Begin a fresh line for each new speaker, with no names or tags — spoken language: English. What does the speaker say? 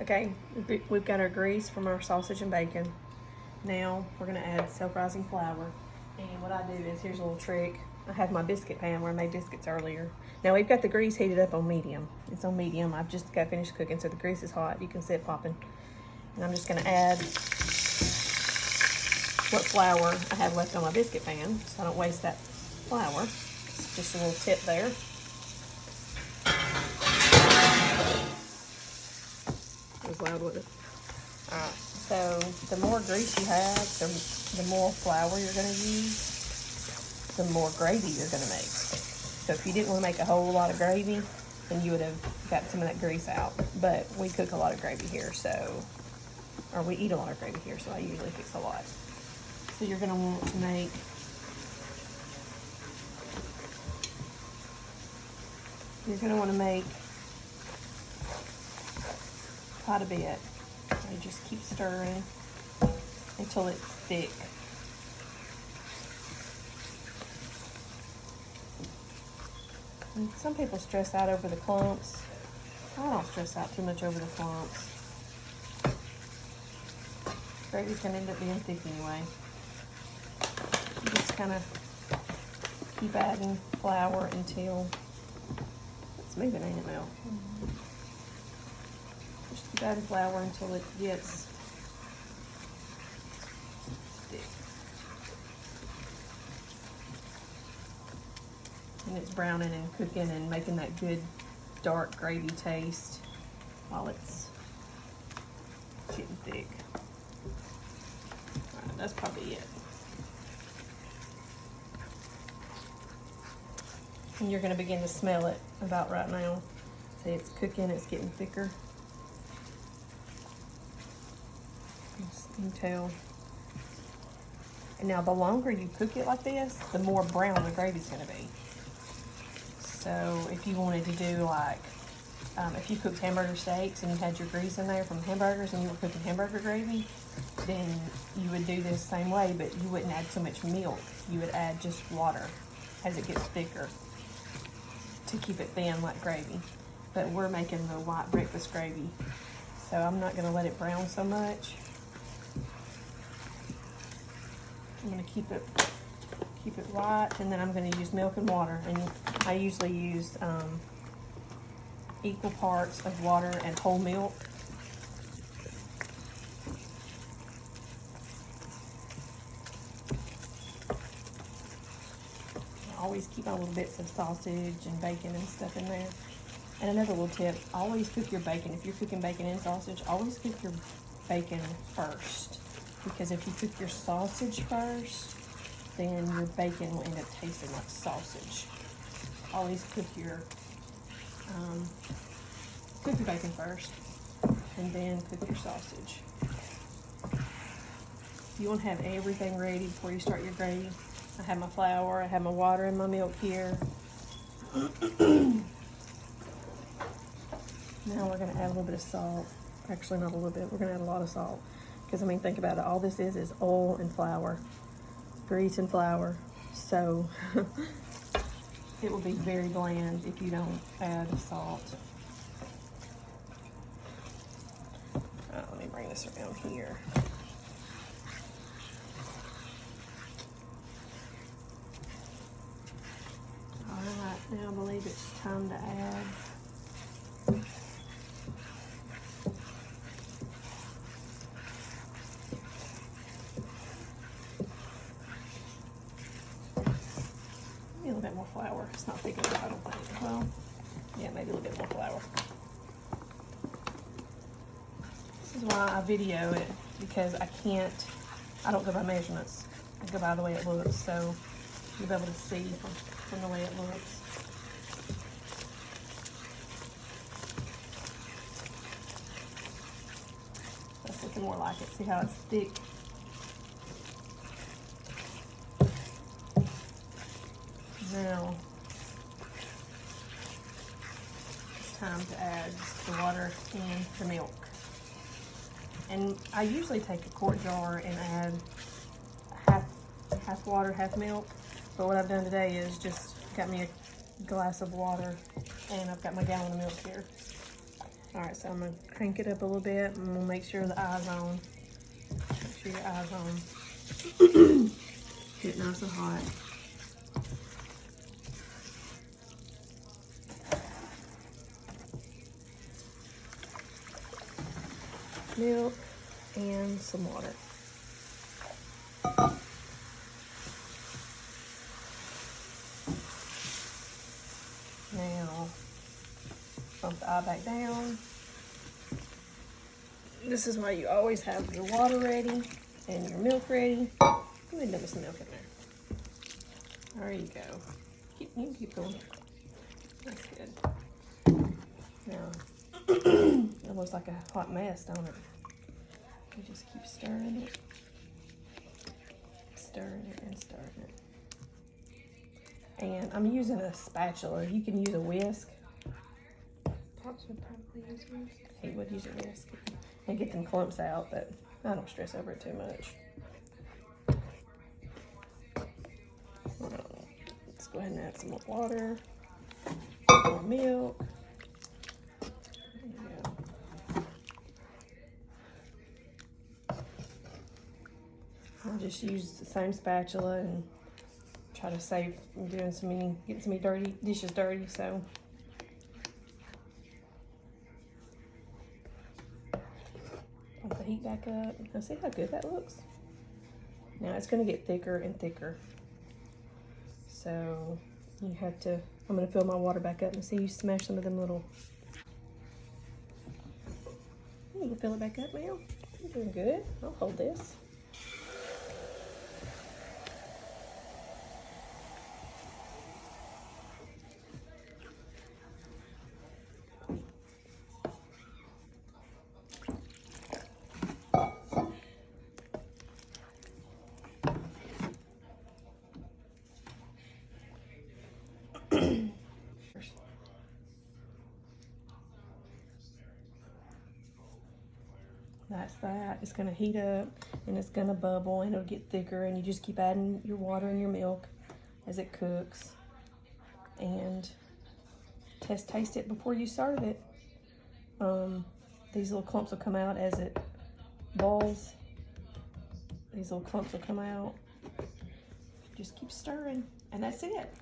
Okay, we've got our grease from our sausage and bacon. Now we're gonna add self-rising flour. And what I do is, here's a little trick. I have my biscuit pan where I made biscuits earlier. Now we've got the grease heated up on medium. It's on medium. I've just got finished cooking, so the grease is hot. You can see it popping. And I'm just gonna add what flour I have left on my biscuit pan, so I don't waste that flour. It's just a little tip there. It was loud with it. Alright, so the more grease you have, the more flour you're going to use, the more gravy you're going to make. So if you didn't want to make a whole lot of gravy, then you would have got some of that grease out. But we cook a lot of gravy here, or we eat a lot of gravy here, so I usually fix a lot. So you're going to want to make quite a bit. And just keep stirring until it's thick. And some people stress out over the clumps. I don't stress out too much over the clumps. Gravy's gonna end up being thick anyway. You just kind of keep adding flour until it's moving, ain't it, Mel? Just keep adding flour until it gets thick. And it's browning and cooking and making that good dark gravy taste while it's getting thick. All right, that's probably it. And you're going to begin to smell it about right now. See, it's cooking, it's getting thicker. You can tell. And now the longer you cook it like this, the more brown the gravy's going to be. So if you wanted to do like, if you cooked hamburger steaks and you had your grease in there from hamburgers and you were cooking hamburger gravy, then you would do this same way, but you wouldn't add so much milk. You would add just water as it gets thicker to keep it thin like gravy. But we're making the white breakfast gravy, so I'm not going to let it brown so much. I'm going to keep it white, and then I'm going to use milk and water. And I usually use equal parts of water and whole milk. I always keep my little bits of sausage and bacon and stuff in there. And another little tip, always cook your bacon. If you're cooking bacon and sausage, always cook your bacon first. Because if you cook your sausage first, then your bacon will end up tasting like sausage. Always cook your bacon first, and then cook your sausage. You want to have everything ready before you start your gravy. I have my flour, I have my water and my milk here. Now we're going to add a little bit of salt. Actually, not a little bit. We're going to add a lot of salt. Because, I mean, think about it. All this is oil and flour. Grease and flour. So, it will be very bland if you don't add salt. Let me bring this around here. Alright, now I believe it's time to add a little bit more flour. It's not thick enough, I don't think. Well, yeah, maybe a little bit more flour. This is why I video it, because I don't go by measurements. I go by the way it looks, so you'll be able to see from the way it looks. That's looking more like it. See how it's thick? Now, it's time to add the water and the milk. And I usually take a quart jar and add half water, half milk. But what I've done today is just got me a glass of water, and I've got my gallon of milk here. All right, so I'm gonna crank it up a little bit and we'll make sure the eye's on. Make sure your eye's on. Get nice and hot. Milk and some water. Now, bump the eye back down. This is why you always have your water ready and your milk ready. Go ahead and dump some milk in there. There you go. You can keep going. That's good. Now, it looks like a hot mess, don't it? You just keep stirring it. Stirring it and stirring it. And I'm using a spatula. You can use a whisk.
Pops would probably use a whisk.
He would use a whisk and get them clumps out, but I don't stress over it too much. Let's go ahead and add some more water, more milk. There you go. I'll just use the same spatula and try to save from doing getting so many dirty dishes dirty. So pump the heat back up. Now see how good that looks? Now it's going to get thicker and thicker. So you have to, I'm going to fill my water back up and see you smash some of them little. You can fill it back up, Mel. You're doing good. I'll hold this. That's that. It's gonna heat up and it's gonna bubble and it'll get thicker, and you just keep adding your water and your milk as it cooks. And taste it before you serve it. These little clumps will come out as it boils. These little clumps will come out. Just keep stirring, and that's it.